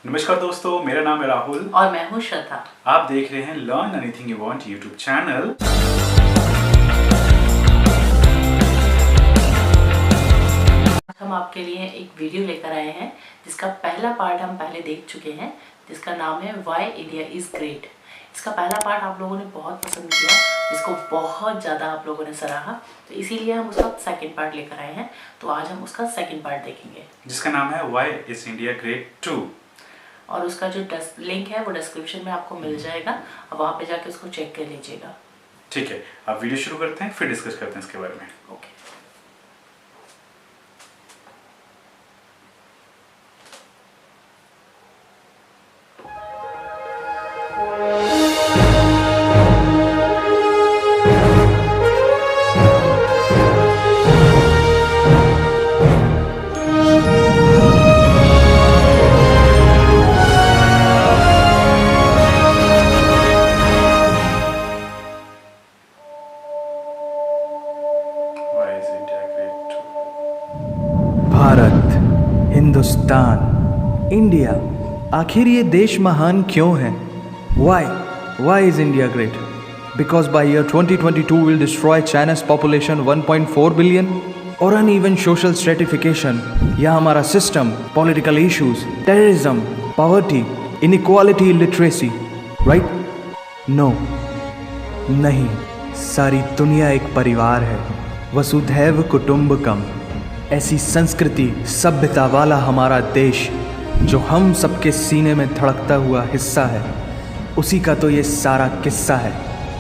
नमस्कार दोस्तों, मेरा नाम है राहुल और मैं हूँ श्रद्धा। आप देख रहे हैं learn anything you want YouTube channel. हम आपके लिए एक वीडियो लेकर आए हैं जिसका पहला पार्ट हम पहले देख चुके हैं, जिसका नाम है व्हाई इंडिया इज ग्रेट। इसका पहला पार्ट आप लोगों ने बहुत पसंद किया, इसको बहुत ज़्यादा आप लोगों ने सराहा, तो इसीलिए हम उसका सेकंड पार्ट लेकर आए हैं। तो आज हम उसका सेकंड पार्ट देखेंगे जिसका नाम है व्हाई इज इंडिया ग्रेट 2। और उसका जो लिंक है वो डिस्क्रिप्शन में आपको मिल जाएगा, अब वहाँ पे जाके उसको चेक कर लीजिएगा। ठीक है, अब वीडियो शुरू करते हैं, फिर डिस्कस करते हैं इसके बारे में। Okay. Why is India great 2। Bharat, Hindustan, India, आखिर ये देश महान क्यों है? Why is India great? Because by year 2022 will destroy China's population 1.4 billion? और uneven social stratification या हमारा system, political issues, terrorism, poverty, inequality, illiteracy, right? No, नहीं, सारी दुनिया एक परिवार है, वसुधैव कुटुंबकम। ऐसी संस्कृति सभ्यता वाला हमारा देश जो हम सबके सीने में धड़कता हुआ हिस्सा है, उसी का तो ये सारा किस्सा है।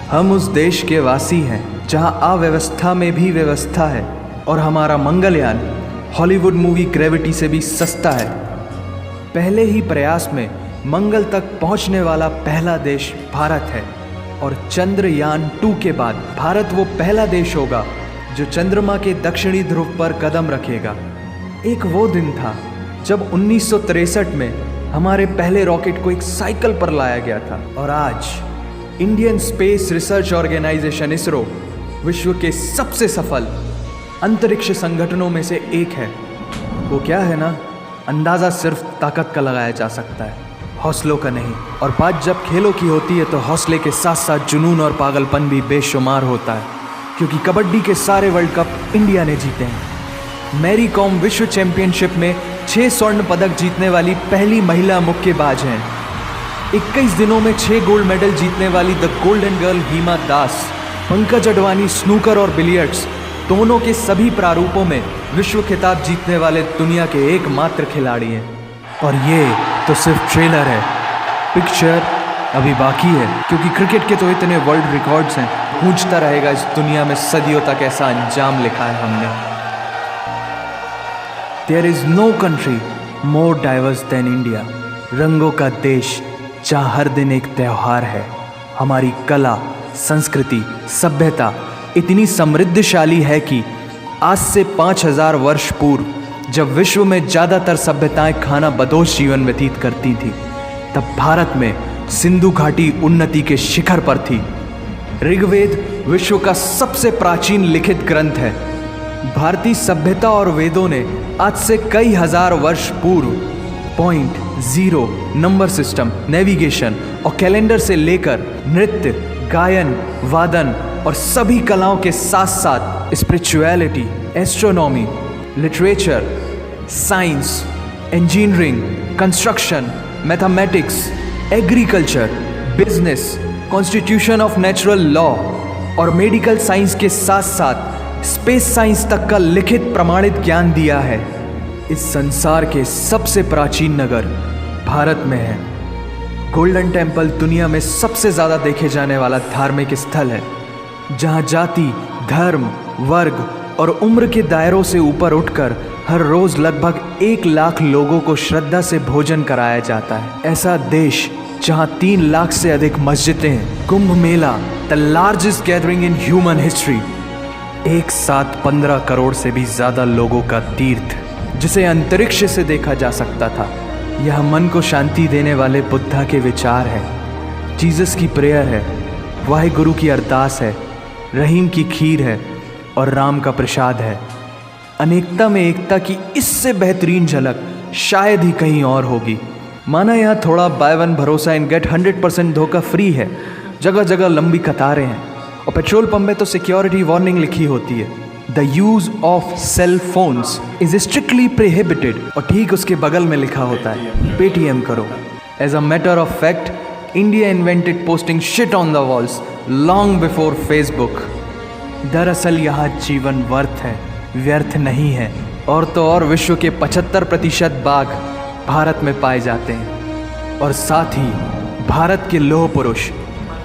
हम उस देश के वासी हैं जहां अव्यवस्था में भी व्यवस्था है, और हमारा मंगलयान हॉलीवुड मूवी ग्रेविटी से भी सस्ता है। पहले ही प्रयास में मंगल तक पहुंचने वाला पहला देश भारत है, और चंद्रयान 2 के बाद भारत वो पहला देश होगा जो चंद्रमा के दक्षिणी ध्रुव पर कदम रखेगा। एक वो दिन था जब 1963 में हमारे पहले रॉकेट को एक साइकिल पर लाया गया था, और आज Indian space research organisation ISRO विश्व के सबसे सफल अंतरिक्ष संगठनों में से एक है। वो क्या है ना, अंदाज़ा सिर्फ ताकत का लगाया जा सकता है, हौसलों का नहीं। और बात जब खेलों की होती है तो हौसले के साथ साथ जुनून और पागलपन भी बेशुमार होता है, क्योंकि कबड्डी के सारे वर्ल्ड कप इंडिया ने जीते हैं। मैरी कॉम विश्व चैंपियनशिप में 6 स्वर्ण पदक जीतने वाली पहली महिला मुक्केबाज हैं। 21 दिनों में 6 गोल्ड मेडल जीतने वाली the golden girl Hima Das. Pankaj Advani snooker और बिलियर्ड्स दोनों के सभी प्रारूपों में विश्व खिताब जीतने वाले दुनिया के एकमात्र खिलाड़ी हैं। और ये तो सिर्फ ट्रेलर है, पिक्चर अभी बाकी है, क्योंकि क्रिकेट के तो इतने वर्ल्ड रिकॉर्ड्स हैं, गूंजता रहेगा इस दुनिया में सदियों तक ऐसा अंजाम लिखा है हमने। There is no country more diverse than India. रंगों का देश जहाँ हर दिन एक त्यौहार है। हमारी कला, संस्कृति, सभ्यता इतनी समृद्धशाली है कि आज से 5000 वर्ष पूर्व जब विश्व में ज़्यादातर सभ्यताएं खाना बदोश जीवन व्यतीत करती थीं, तब भारत में सिंधु घाटी उन्नति के शिखर पर थी। ऋग्वेद विश्व का सबसे प्राचीन लिखित ग्रंथ है। भारतीय सभ्यता और वेदों ने आज से कई हजार वर्ष पूर्व point, zero, number system, navigation और कैलेंडर से लेकर नृत्य, गायन, वादन और सभी कलाओं के साथ साथ spirituality, astronomy, literature, science, engineering, construction, mathematics, agriculture, business, constitution of natural law और मेडिकल साइंस के साथ साथ स्पेस साइंस तक का लिखित प्रमाणित ज्ञान दिया है। इस संसार के सबसे प्राचीन नगर भारत में है। गोल्डन टेम्पल दुनिया में सबसे ज़्यादा देखे जाने वाला धार्मिक स्थल है, जहाँ जाति, धर्म, वर्ग और उम्र के दायरों से ऊपर उठकर हर रोज़ लगभग 1 लाख लोगों को श्रद्धा से भोजन कराया जाता है। ऐसा देश जहाँ 3 लाख से अधिक मस्जिदें हैं। Kumbh Mela, the largest gathering in human history. एक साथ 15 करोड़ से भी ज़्यादा लोगों का तीर्थ, जिसे अंतरिक्ष से देखा जा सकता था। यह मन को शांति देने वाले बुद्धा के विचार है, जीसस की प्रेयर है, वाहिगुरु की अरदास है, रहीम की खीर है और राम का प्रसाद है। अनेकता में एकता की इससे बेहतरीन झलक शायद ही कहीं और होगी। माना यहाँ थोड़ा बाय वन भरोसा एंड गेट 100% धोखा फ्री है, जगह जगह लंबी कतारें हैं और पेट्रोल पंप में तो सिक्योरिटी वार्निंग लिखी होती है, the use of cell phones is strictly prohibited, और ठीक उसके बगल में लिखा होता है पेटीएम करो। As a matter of fact, India invented posting shit on the walls long before Facebook. दरअसल यहाँ जीवन वर्थ है, व्यर्थ नहीं है। और तो और विश्व के 75% बाघ भारत में पाए जाते हैं, और साथ ही भारत के लौह पुरुष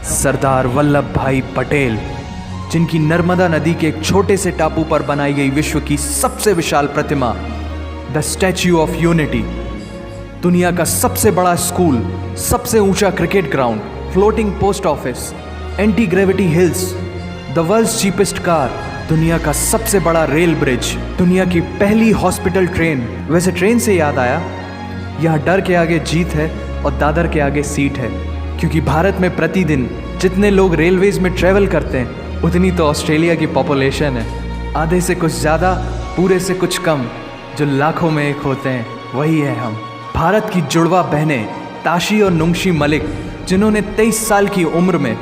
सरदार वल्लभ भाई पटेल, जिनकी नर्मदा नदी के एक छोटे से टापू पर बनाई गई विश्व की सबसे विशाल प्रतिमा द स्टैच्यू ऑफ यूनिटी, दुनिया का सबसे बड़ा स्कूल, सबसे ऊंचा cricket ground, floating post office, anti gravity hills, the world's cheapest car, दुनिया का सबसे बड़ा रेल ब्रिज, दुनिया की पहली हॉस्पिटल ट्रेन। वैसे ट्रेन से याद आया, यहाँ डर के आगे जीत है और दादर के आगे सीट है, क्योंकि भारत में प्रतिदिन जितने लोग रेलवेज में ट्रेवल करते हैं उतनी तो ऑस्ट्रेलिया की पॉपुलेशन है। आधे से कुछ ज़्यादा, पूरे से कुछ कम, जो लाखों में एक होते हैं वही है हम। भारत की जुड़वा बहनें ताशी और नुंगशी मलिक, जिन्होंने 23 साल की उम्र में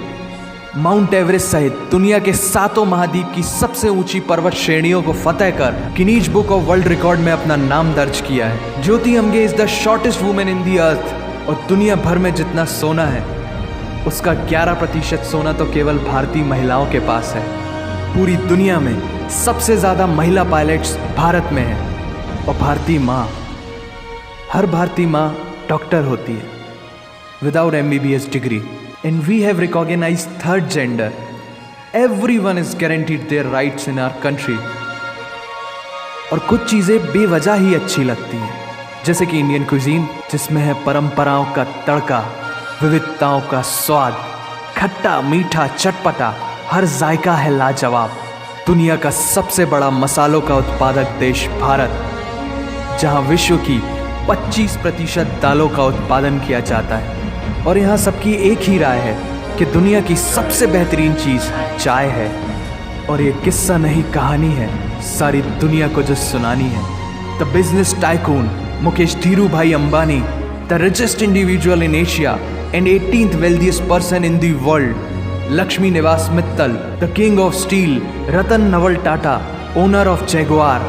माउंट एवरेस्ट सहित दुनिया के 7 महाद्वीप की सबसे ऊंची पर्वत श्रेणियों को फतेह कर Guinness book of world record में अपना नाम दर्ज किया है। Jyoti Amge is the shortest women in the earth, और दुनिया भर में जितना सोना है उसका 11% सोना तो केवल भारतीय महिलाओं के पास है। पूरी दुनिया में सबसे ज़्यादा महिला पायलट्स भारत में हैं, और भारतीय माँ, हर भारतीय माँ डॉक्टर होती है without MBBS degree. And we have recognized third gender. Everyone is guaranteed their rights in our country. और कुछ चीज़ें बेवजह ही अच्छी लगती हैं, जैसे कि इंडियन क्विजीन, जिसमें है परंपराओं का तड़का, विविधताओं का स्वाद, खट्टा मीठा चटपटा, हर जायका है लाजवाब। दुनिया का सबसे बड़ा मसालों का उत्पादक देश भारत, जहां विश्व की 25% दालों का उत्पादन किया जाता है, और यहाँ सबकी एक ही राय है कि दुनिया की सबसे बेहतरीन चीज़ चाय है। और ये किस्सा नहीं कहानी है, सारी दुनिया को जो सुनानी है। The business tycoon Mukesh Dhiru Bhai Ambani, the richest individual in Asia and 18th wealthiest person in the world, Lakshmi Nivas Mittal, the king of steel, Ratan Naval Tata, owner of Jaguar,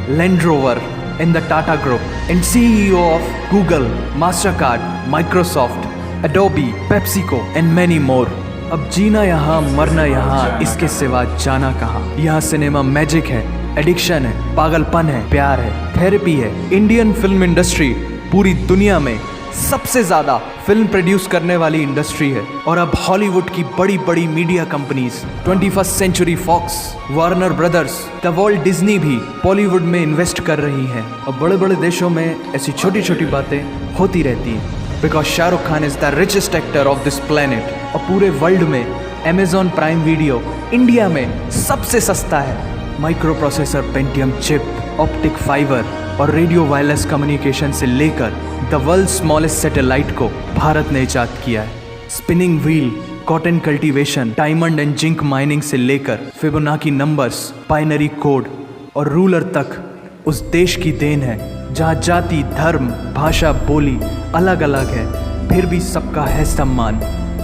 Land Rover and the Tata Group, and CEO of Google, Mastercard, Microsoft, Adobe, PepsiCo and many more. अब जीना यहाँ, मरना यहाँ, इसके सिवा जाना कहाँ। यहाँ cinema magic है, एडिक्शन है, पागलपन है, प्यार है, थेरेपी है। इंडियन फिल्म इंडस्ट्री पूरी दुनिया में सबसे ज़्यादा फिल्म प्रोड्यूस करने वाली इंडस्ट्री है। और अब हॉलीवुड की बड़ी बड़ी media companies, 21st century Fox, Warner Brothers, the Walt Disney भी बॉलीवुड में इन्वेस्ट कर रही हैं। और बड़े बड़े देशों में ऐसी छोटी छोटी बातें होती रहती हैं, because Shahrukh Khan is the richest actor of this planet. और पूरे वर्ल्ड में अमेजॉन प्राइम वीडियो इंडिया में सबसे सस्ता है। Micro processor Pentium chip, optic fibre और रेडियो वायरलेस कम्युनिकेशन से लेकर द वर्ल्ड स्मॉलेस्ट सैटेलाइट को भारत ने इजाद किया है। Spinning wheel, cotton cultivation, diamond and zinc mining से लेकर फिबोनाची नंबर्स, बाइनरी कोड और रूलर तक उस देश की देन है, जहाँ जाति, धर्म, भाषा, बोली अलग अलग है, फिर भी सबका है सम्मान।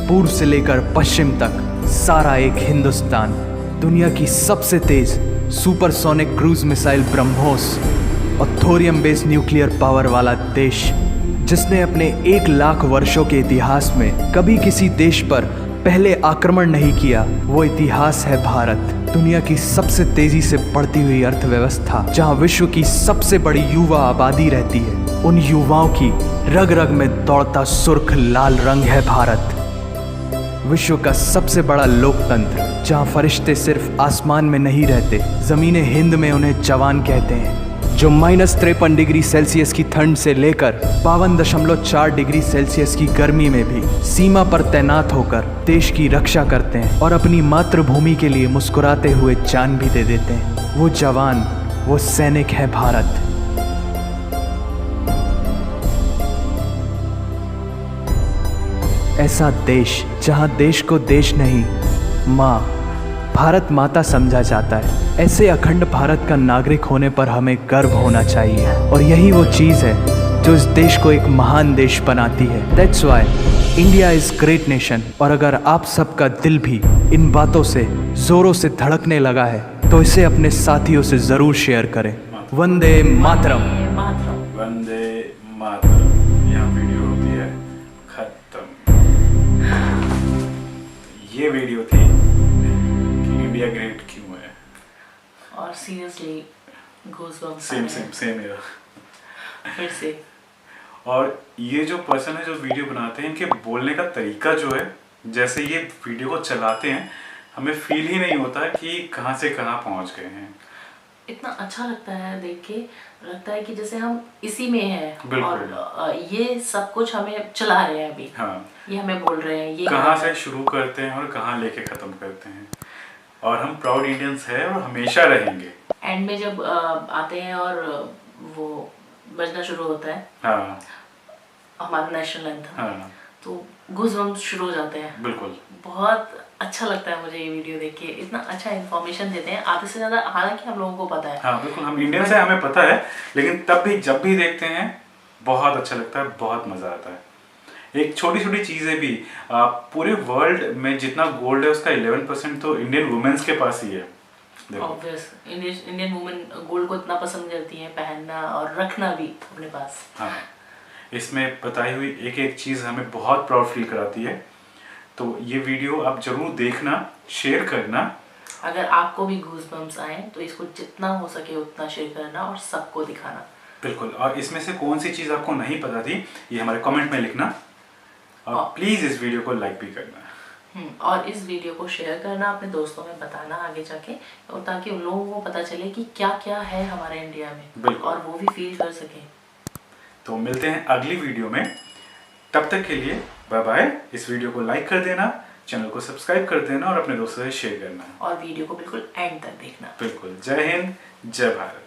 पूर्व से लेकर पश्चिम तक सारा एक हिंदुस्तान। दुनिया की सबसे तेज सुपरसोनिक क्रूज मिसाइल ब्रह्मोस और थोरियम बेस्ड न्यूक्लियर पावर वाला देश, जिसने अपने 1 लाख वर्षों के इतिहास में कभी किसी देश पर पहले आक्रमण नहीं किया, वो इतिहास है भारत। दुनिया की सबसे तेजी से बढ़ती हुई अर्थव्यवस्था, जहां विश्व की सबसे बड़ी युवा आबादी रहती है, उन युवाओं की रग रग में दौड़ता सुर्ख लाल रंग है भारत। विश्व का सबसे बड़ा लोकतंत्र, जहां फरिश्ते सिर्फ आसमान में नहीं रहते, जमीने हिंद में उन्हें जवान कहते हैं, जो -53 डिग्री सेल्सियस की ठंड से लेकर 52.4 डिग्री सेल्सियस की गर्मी में भी सीमा पर तैनात होकर देश की रक्षा करते हैं और अपनी मातृभूमि के लिए मुस्कुराते हुए जान भी दे देते हैं। वो जवान, वो सैनिक है भारत। ऐसा देश जहां देश को देश नहीं, माँ, भारत माता समझा जाता है। ऐसे अखंड भारत का नागरिक होने पर हमें गर्व होना चाहिए, और यही वो चीज़ है जो इस देश को एक महान देश बनाती है। That's why India is great nation. और अगर आप सबका दिल भी इन बातों से जोरों से धड़कने लगा है तो इसे अपने साथियों से जरूर शेयर करें। वंदे मातरम। मातरम। वंदे मातरम। यहाँ वीडियो होती है खत्म। ये वीडियो थी कि इंडिया ग्रेट क्यों है। और सीरियसली गूज़बम्प्स सेम यार। फिर से। और ये जो पर्सन है जो वीडियो बनाते हैं, इनके बोलने का तरीका जो है, जैसे ये वीडियो को चलाते हैं हमें फील ही नहीं होता कि कहाँ से कहाँ पहुँच गए हैं। इतना अच्छा लगता है देख के, लगता है कि जैसे हम इसी में हैं। बिल्कुल। और ये सब कुछ हमें चला रहे हैं अभी। हाँ, ये हमें बोल रहे हैं, ये कहाँ से शुरू करते हैं और कहाँ लेके ख़त्म करते हैं। और हम प्राउड इंडियंस हैं और हमेशा रहेंगे। एंड में जब आते हैं और वो बजना शुरू होता है, हाँ हमारा नेशनल एंथम, हाँ तो गूज़बम्प्स शुरू हो जाते हैं। बिल्कुल। बहुत अच्छा लगता है मुझे ये वीडियो देख के। इतना अच्छा इन्फॉर्मेशन देते हैं आधे से ज़्यादा, हालांकि हम लोगों को पता है। हाँ बिल्कुल, हम इंडियंस हैं, हमें पता है, लेकिन तब भी जब भी देखते हैं बहुत अच्छा लगता है, बहुत मज़ा आता है। एक छोटी छोटी चीज़ें भी, पूरे वर्ल्ड में जितना गोल्ड है उसका 11% तो इंडियन वुमेन्स के पास ही है। ऑब्वियस, इंडियन वुमेन गोल्ड को इतना पसंद करती हैं, पहनना और रखना भी अपने पास। हाँ, इसमें बताई हुई एक एक चीज़ हमें बहुत प्राउड फील कराती है। तो ये वीडियो आप जरूर देखना, शेयर करना। अगर आपको भी गूज़बम्प्स आए तो इसको जितना हो सके उतना शेयर करना और सबको दिखाना। बिल्कुल। और इसमें से कौन सी चीज़ आपको नहीं पता थी ये हमारे कमेंट में लिखना, और प्लीज़ इस वीडियो को लाइक भी करना। और इस वीडियो को शेयर करना, अपने दोस्तों में बताना आगे जाके, और ताकि उन लोगों को पता चले कि क्या क्या है हमारे इंडिया में। बिल्कुल। और वो भी फील कर सके। तो मिलते हैं अगली वीडियो में, तब तक के लिए बाय बाय। इस वीडियो को लाइक कर देना, चैनल को सब्सक्राइब कर देना और अपने दोस्तों से शेयर करना। और वीडियो को बिल्कुल एंड तक देखना। बिल्कुल। जय हिंद, जय भारत।